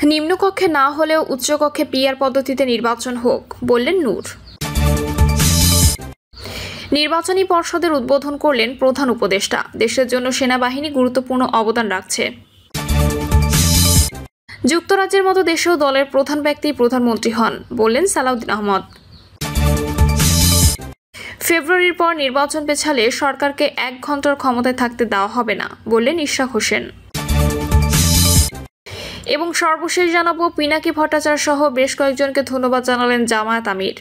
নিম্নকক্ষে না হলেও উচ্চকক্ষে পিআর পদ্ধতিতে নির্বাচন হোক, বললেন নূর। নির্বাচনী পর্ষদের উদ্বোধন করলেন প্রধান উপদেষ্টা। দেশের জন্য সেনাবাহিনী গুরুত্বপূর্ণ অবদান রাখছে। যুক্তরাজ্যের মতো দেশেও দলের প্রধান ব্যক্তি প্রধানমন্ত্রী হন, বললেন সালাউদ্দিন আহমদ। ফেব্রুয়ারির পর নির্বাচন পেছালে সরকারকে 1 ঘন্টার ক্ষমতায় থাকতে দেওয়া হবে না, বললেন ইশরাক হোসেন। এবং সর্বশেষ জানাবো, পিনাকি ভট্টাচার্য সহ বেশ কয়েকজনকে ধন্যবাদ জানালেন জামায়াত আমির।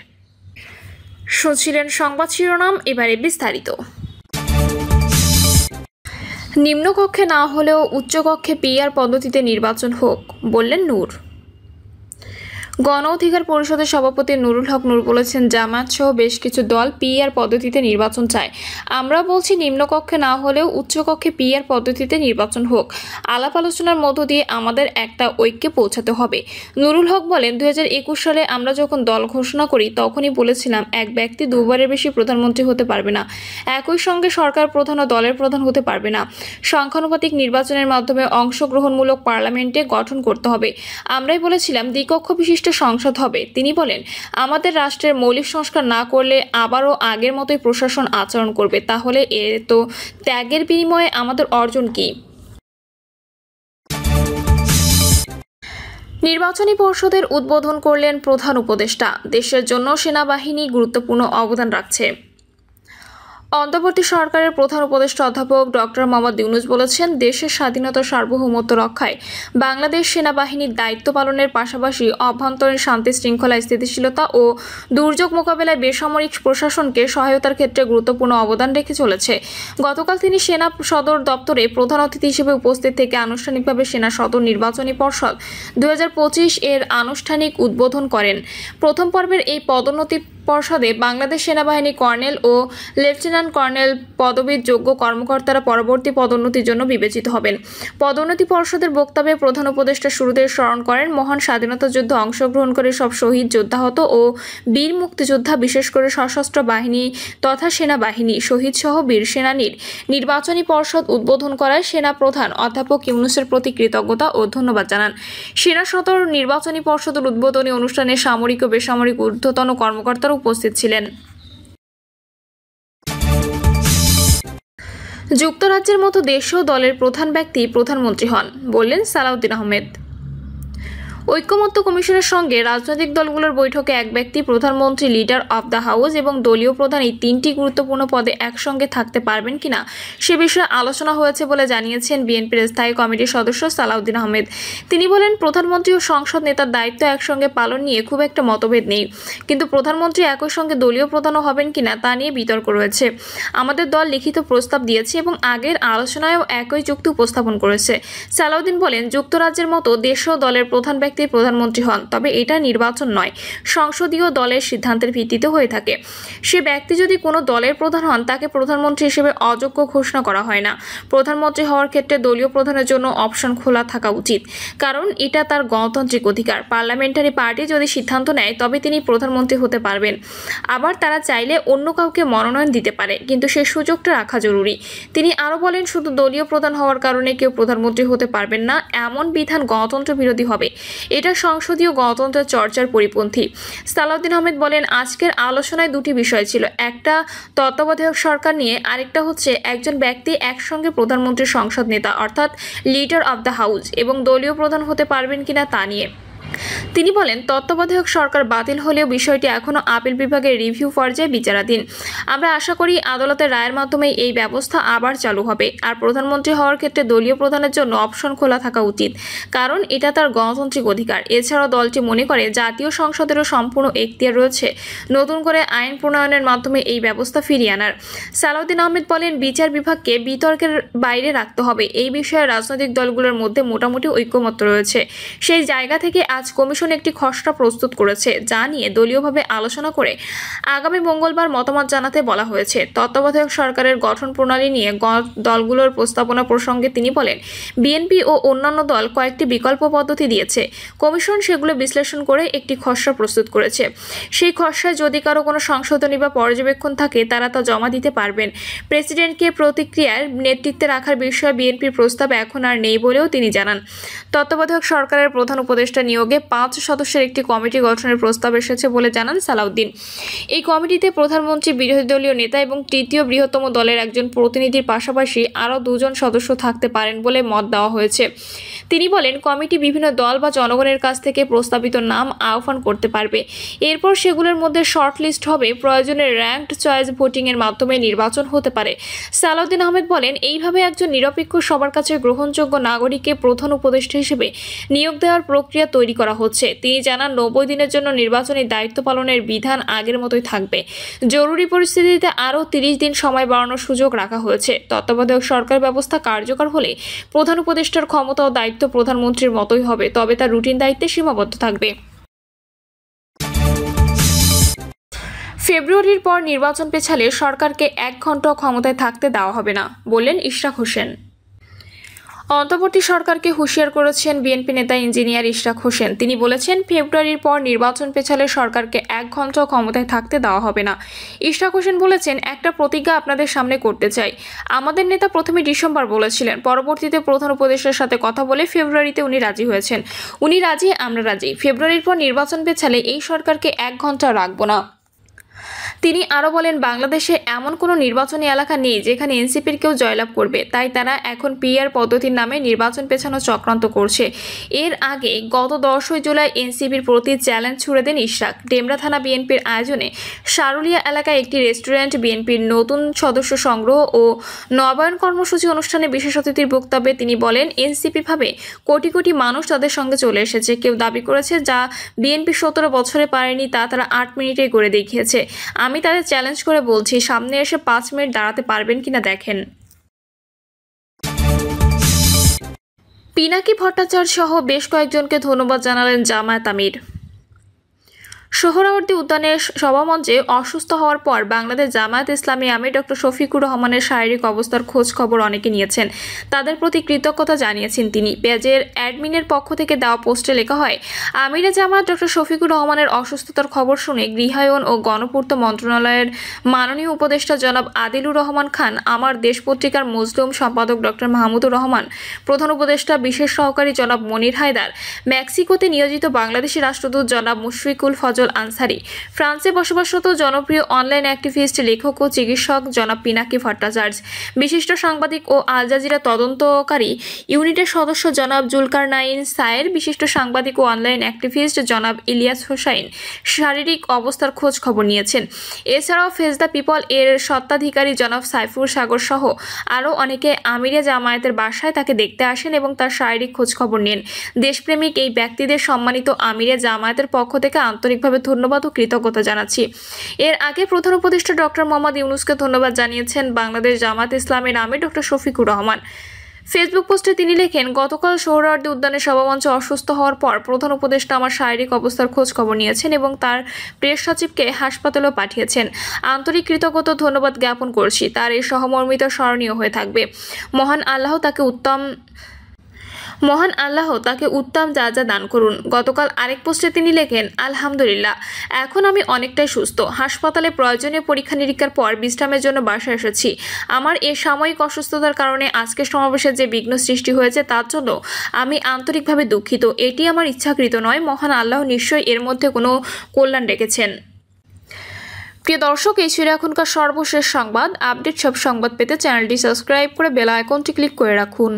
শুনছিলেন সংবাদ শিরোনাম, এবারে বিস্তারিত। নিম্নকক্ষে না হলেও উচ্চকক্ষে পিআর পদ্ধতিতে নির্বাচন হোক, বললেন নূর। গণ অধিকার পরিষদের সভাপতি নুরুল হক নূর বলেছেন, জামায়াত সহ বেশ কিছু দল পিআর পদ্ধতিতে নির্বাচন চায়। আমরা বলছি নিম্নকক্ষে না হলেও উচ্চকক্ষে পিআর পদ্ধতিতে নির্বাচন হোক। আলাপ আলোচনার মধ্য দিয়ে আমাদের একটা ঐক্যে পৌঁছাতে হবে। নুরুল হক বলেন, 2021 সালে আমরা যখন দল ঘোষণা করি তখনই বলেছিলাম এক ব্যক্তি 2 বারের বেশি প্রধানমন্ত্রী হতে পারবে না। একই সঙ্গে সরকার প্রধান ও দলের প্রধান হতে পারবে না। সংখ্যানুপাতিক নির্বাচনের মাধ্যমে অংশগ্রহণমূলক পার্লামেন্টে গঠন করতে হবে। আমরাই বলেছিলাম দ্বিকক্ষ বিশিষ্ট সংসদ হবে। তিনি বলেন, আমাদের রাষ্ট্রের মৌলিক সংস্কার না করলে আবারও আগের মতোই প্রশাসন আচরণ করবে। তাহলে এর তো ত্যাগের বিনিময়ে আমাদের অর্জন কি? নির্বাচনী পর্ষদের উদ্বোধন করলেন প্রধান উপদেষ্টা। দেশের জন্য সেনাবাহিনী গুরুত্বপূর্ণ অবদান রাখছে। অন্তর্বর্তী সরকারের প্রধান উপদেষ্টা অধ্যাপক ডক্টর মোহাম্মদ ইউনূস বলেছেন, দেশের স্বাধীনতা সার্বভৌমত্ব রক্ষায় বাংলাদেশ সেনাবাহিনীর দায়িত্ব পালনের পাশাপাশি অভ্যন্তরীণ শান্তি শৃঙ্খলা, স্থিতিশীলতা ও দুর্যোগ মোকাবেলায় বেসামরিক প্রশাসনকে সহায়তার ক্ষেত্রে গুরুত্বপূর্ণ অবদান রেখে চলেছে। গতকাল তিনি সেনা সদর দপ্তরে প্রধান অতিথি হিসেবে উপস্থিত থেকে আনুষ্ঠানিকভাবে সেনা সদর নির্বাচনী পর্ষদ 2025 এর আনুষ্ঠানিক উদ্বোধন করেন। প্রথম পর্বের এই পদোন্নতি পর্ষদে বাংলাদেশ সেনাবাহিনী কর্নেল ও লেফটেন্যান্ট কর্নেল পদবীর যোগ্য কর্মকর্তারা পরবর্তী পদোন্নতির জন্য বিবেচিত হবেন। পদোন্নতি পর্ষদের বক্তব্যে প্রধান উপদেষ্টা শুরুতে স্মরণ করেন, মহান স্বাধীনতা যুদ্ধে অংশগ্রহণ করে সব শহীদ যোদ্ধাহত ও বীর মুক্তিযোদ্ধা, বিশেষ করে সশস্ত্র বাহিনী তথা সেনাবাহিনী শহীদ সহ বীর সেনানীর নির্বাচনী পর্ষদ উদ্বোধন করায় সেনা প্রধান অধ্যাপক ইউনূসের প্রতি কৃতজ্ঞতা ও ধন্যবাদ জানান। সেনা সদর নির্বাচনী পর্ষদের উদ্বোধনী অনুষ্ঠানে সামরিক ও বেসামরিক ঊর্ধ্বতন কর্মকর্তারা উপস্থিত ছিলেন। যুক্তরাজ্যের মতো দেশেও দলের প্রধান ব্যক্তি প্রধানমন্ত্রী হন, বললেন সালাউদ্দিন আহমেদ। ঐকমত্য কমিশনের সঙ্গে রাজনৈতিক দলগুলোর বৈঠকে এক ব্যক্তি প্রধানমন্ত্রী, লিডার অব দ্য হাউস এবং দলীয় প্রধান এই 3টি গুরুত্বপূর্ণ পদে একসঙ্গে থাকতে পারবেন কিনা সে বিষয়ে আলোচনা হয়েছে বলে জানিয়েছেন বিএনপির স্থায়ী কমিটির সদস্য সালাউদ্দিন আহমেদ। তিনি বলেন, প্রধানমন্ত্রী ও সংসদ নেতার দায়িত্ব একসঙ্গে পালন নিয়ে খুব একটা মতভেদ নেই, কিন্তু প্রধানমন্ত্রী একই সঙ্গে দলীয় প্রধানও হবেন কিনা তা নিয়ে বিতর্ক রয়েছে। আমাদের দল লিখিত প্রস্তাব দিয়েছে এবং আগের আলোচনায়ও একই যুক্তি উপস্থাপন করেছে। সালাউদ্দিন বলেন, যুক্তরাজ্যের মতো দেশেও দলের প্রধান ব্যক্তি প্রধানমন্ত্রী হন, তবে এটা নির্বাচন নয়, সংসদীয় দলের সিদ্ধান্তের ভিত্তিতে হয়ে থাকে। সে ব্যক্তি যদি কোনো দলের প্রধান হন, তাকে প্রধানমন্ত্রী হিসেবে অযোগ্য ঘোষণা করা হয় না। প্রধানমন্ত্রী হওয়ার ক্ষেত্রে দলীয় প্রধানের জন্য অপশন খোলা থাকা উচিত, কারণ এটা তার গণতান্ত্রিক অধিকার। পার্লামেন্টারি পার্টি যদি সিদ্ধান্ত নেয় তবে তিনি প্রধানমন্ত্রী হতে পারবেন। আবার তারা চাইলে অন্য কাউকে মনোনয়ন দিতে পারে, কিন্তু সেই সুযোগটা রাখা জরুরি। তিনি আরও বলেন, শুধু দলীয় প্রধান হওয়ার কারণে কেউ প্রধানমন্ত্রী হতে পারবেন না, এমন বিধান গণতন্ত্র বিরোধী হবে। এটা সংসদীয় গণতন্ত্রের চর্চার পরিপন্থী। সালাউদ্দিন আহমেদ বলেন, আজকের আলোচনায় 2টি বিষয় ছিল, একটা তত্ত্বাবধায়ক সরকার নিয়ে, আরেকটা হচ্ছে একজন ব্যক্তি একসঙ্গে প্রধানমন্ত্রী, সংসদ নেতা অর্থাৎ লিডার অব দ্য হাউস এবং দলীয় প্রধান হতে পারবেন কিনা তা নিয়ে। তিনি বলেন, তত্ত্বাবধায়ক সরকার বাতিল হলেও বিষয়টি এখনও আপিল বিভাগের রিভিউ পর্যায়ে বিচারাধীন। আমরা আশা করি আদালতের রায়ের মাধ্যমে এই ব্যবস্থা আবার চালু হবে। আর প্রধানমন্ত্রী হওয়ার ক্ষেত্রে দলীয় প্রধানের জন্য অপশন খোলা থাকা উচিত, কারণ এটা তার গণতান্ত্রিক অধিকার। এছাড়াও দলটি মনে করে জাতীয় সংসদেরও সম্পূর্ণ এখতিয়ার রয়েছে নতুন করে আইন প্রণয়নের মাধ্যমে এই ব্যবস্থা ফিরিয়ে আনার। সালাউদ্দিন আহমেদ বলেন, বিচার বিভাগকে বিতর্কের বাইরে রাখতে হবে। এই বিষয়ে রাজনৈতিক দলগুলোর মধ্যে মোটামুটি ঐকমত্য রয়েছে। সেই জায়গা থেকে আজ কমিশন একটি খসড়া প্রস্তুত করেছে, যা নিয়ে দলীয়ভাবে আলোচনা করে আগামী মঙ্গলবার মতামত জানাতে বলা হয়েছে। তত্ত্বাবধায়ক সরকারের গঠন প্রণালী নিয়ে দলগুলোর প্রস্তাবনা প্রসঙ্গে তিনি বলেন, বিএনপি ও অন্যান্য দল কয়েকটি বিকল্প পদ্ধতি দিয়েছে। কমিশন সেগুলো বিশ্লেষণ করে একটি খসড়া প্রস্তুত করেছে। সেই খসড়ায় যদি কারো কোনো সংশোধনী বা পর্যবেক্ষণ থাকে, তারা তা জমা দিতে পারবেন। প্রেসিডেন্টকে প্রতিক্রিয়ার নেতৃত্বে রাখার বিষয়ে বিএনপির প্রস্তাব এখন আর নেই বলেও তিনি জানান। তত্ত্বাবধায়ক সরকারের প্রধান উপদেষ্টা নিয়োগে 5 সদস্যের একটি কমিটি গঠনের প্রস্তাব এসেছে বলে জানান সালাউদ্দিন। এই কমিটিতে প্রধানমন্ত্রী, বিরোধী দলীয় নেতা এবং তৃতীয় বৃহত্তম দলের একজন প্রতিনিধির পাশাপাশি আরও 2 জন সদস্য থাকতে পারেন বলে মত দেওয়া হয়েছে। তিনি বলেন, কমিটি বিভিন্ন দল বা জনগণের কাছ থেকে প্রস্তাবিত নাম আহ্বান করতে পারবে। এরপর সেগুলোর মধ্যে শর্টলিস্ট হবে। প্রয়োজনে র্যাঙ্কড চয়েস ভোটিংয়ের মাধ্যমে নির্বাচন হতে পারে। সালাউদ্দিন আহমেদ বলেন, এইভাবে একজন নিরপেক্ষ, সবার কাছে গ্রহণযোগ্য নাগরিককে প্রধান উপদেষ্টা হিসেবে নিয়োগ দেওয়ার প্রক্রিয়া তৈরি করা হচ্ছে। তিনি জানান, 90 দিনের জন্য নির্বাচনী দায়িত্ব পালনের বিধান আগের মতোই থাকবে। জরুরি পরিস্থিতিতে আরও 30 দিন সময় বাড়ানোর সুযোগ রাখা হয়েছে। তত্ত্বাবধায়ক সরকার ব্যবস্থা কার্যকর হলে প্রধান উপদেষ্টার ক্ষমতা ও দায়িত্ব প্রধানমন্ত্রীর মতোই হবে, তবে তার রুটিন দায়িত্বে সীমাবদ্ধ থাকবে। ফেব্রুয়ারির পর নির্বাচন পেছালে সরকারকে 1 ঘন্টাও ক্ষমতায় থাকতে দেওয়া হবে না, বললেন ইশরাক হোসেন। অন্তর্বর্তী সরকারকে হুঁশিয়ার করেছেন বিএনপি নেতা ইঞ্জিনিয়ার ইশরাক হোসেন। তিনি বলেছেন, ফেব্রুয়ারির পর নির্বাচন পেছালে সরকারকে 1 ঘন্টাও ক্ষমতায় থাকতে দেওয়া হবে না। ইশরাক হোসেন বলেছেন, একটা প্রতিজ্ঞা আপনাদের সামনে করতে চাই। আমাদের নেতা প্রথমে ডিসেম্বর বলেছিলেন, পরবর্তীতে প্রধান উপদেষ্টার সাথে কথা বলে ফেব্রুয়ারিতে উনি রাজি হয়েছেন। উনি রাজি, আমরা রাজি। ফেব্রুয়ারির পর নির্বাচন পেছালে এই সরকারকে 1 ঘন্টা রাখবো না। তিনি আরও বলেন, বাংলাদেশে এমন কোনো নির্বাচনী এলাকা নেই যেখানে এনসিপির কেউ জয়লাভ করবে, তাই তারা এখন পিআর পদ্ধতির নামে নির্বাচন পেছানো চক্রান্ত করছে। এর আগে গত 10 জুলাই এনসিপির প্রতি চ্যালেঞ্জ ছুড়ে দেন ইশরাক। ডেমরা থানা বিএনপির আয়োজনে সারুলিয়া এলাকায় একটি রেস্টুরেন্ট বিএনপির নতুন সদস্য সংগ্রহ ও নবায়ন কর্মসূচি অনুষ্ঠানে বিশেষ অতিথির বক্তব্যে তিনি বলেন, এনসিপি ভাবে কোটি কোটি মানুষ তাদের সঙ্গে চলে এসেছে। কেউ দাবি করেছে যা বিএনপি 17 বছরে পারেনি, তা তারা 8 মিনিটেই করে দেখিয়েছে। আমি তাদের চ্যালেঞ্জ করে বলছি, সামনে এসে 5 মিনিট দাঁড়াতে পারবেন কিনা দেখেন। পিনাকি ভট্টাচার্য সহ বেশ কয়েকজনকে ধন্যবাদ জানালেন জামায়াত আমির। সোহরাওয়ার্দী উদ্যানের সভামঞ্চে অসুস্থ হওয়ার পর বাংলাদেশ জামায়াত ইসলামী আমির ডক্টর শফিকুর রহমানের শারীরিক অবস্থার খোঁজ খবর অনেকে নিয়েছেন। তাদের প্রতি কৃতজ্ঞতা জানিয়েছেন তিনি। পেজের অ্যাডমিনের পক্ষ থেকে দেওয়া পোস্টে লেখা হয়, আমিরে জামায়াত ডক্টর শফিকুর রহমানের অসুস্থতার খবর শুনে গৃহায়ন ও গণপূর্ত মন্ত্রণালয়ের মাননীয় উপদেষ্টা জনাব আদিলুর রহমান খান, আমার দেশ পত্রিকার মজলুম সম্পাদক ডক্টর মাহমুদুর রহমান, প্রধান উপদেষ্টা বিশেষ সহকারী জনাব মনির হায়দার, মেক্সিকোতে নিয়োজিত বাংলাদেশি রাষ্ট্রদূত জনাব মুশফিকুল ফজল আনসারি, ফ্রান্সে বসবাসরত জনপ্রিয় অনলাইন অ্যাক্টিভিস্ট, লেখক ও চিকিৎসক জনাব পিনাকি ভট্টাচার্য, বিশিষ্ট সাংবাদিক ও আল জাজিরা তদন্তকারী ইউনিটের সদস্য জনাব জুলকারনাইন সায়ের, বিশিষ্ট সাংবাদিক ও অনলাইন অ্যাক্টিভিস্ট জনাব ইলিয়াস হোসাইন শারীরিক অবস্থার খোঁজ খবর নিয়েছেন। এছাড়াও ফেজ দ্য পিপল এর স্বত্বাধিকারী জনাব সাইফুর সাগর সহ আরও অনেকে আমিরে জামায়াতের বাসায় তাকে দেখতে আসেন এবং তার শারীরিক খোঁজ খবর নেন। দেশপ্রেমিক এই ব্যক্তিদের সম্মানিত আমিরে জামায়াতের পক্ষ থেকে আন্তরিকভাবে ধন্যবাদ ও কৃতজ্ঞতা জানাচ্ছি। এর আগে প্রধান উপদেষ্টা ডক্টর মোহাম্মদ ইউনূসকে ধন্যবাদ জানিয়েছেন বাংলাদেশ জামায়াত ইসলামীর আমির ডক্টর শফিকুর রহমান। ফেসবুক পোস্টে তিনি লেখেন, গতকাল সোহরাওয়ার্দী উদ্যানের সভামঞ্চে অসুস্থ হওয়ার পর প্রধান উপদেষ্টা আমার শারীরিক অবস্থার খোঁজ খবর নিয়েছেন এবং তার প্রেস সচিবকে হাসপাতালেও পাঠিয়েছেন। আন্তরিক কৃতজ্ঞতা ধন্যবাদ জ্ঞাপন করছি। তার এই সহমর্মিতা স্মরণীয় হয়ে থাকবে। মহান আল্লাহ তাকে উত্তম যা দান করুন। গতকাল আরেক পোস্টে তিনি লেখেন, আলহামদুলিল্লাহ, এখন আমি অনেকটাই সুস্থ। হাসপাতালে প্রয়োজনীয় পরীক্ষা নিরীক্ষার পর বিশ্রামের জন্য বাসায় এসেছি। আমার এই সাময়িক অসুস্থতার কারণে আজকের সমাবেশে যে বিঘ্ন সৃষ্টি হয়েছে তার জন্য আমি আন্তরিকভাবে দুঃখিত। এটি আমার ইচ্ছাকৃত নয়। মহান আল্লাহ নিশ্চয়ই এর মধ্যে কোনো কল্যাণ রেখেছেন। প্রিয় দর্শক, এই ছিল এখনকার সর্বশেষ সংবাদ। আপডেট সব সংবাদ পেতে চ্যানেলটি সাবস্ক্রাইব করে বেল আইকনটি ক্লিক করে রাখুন।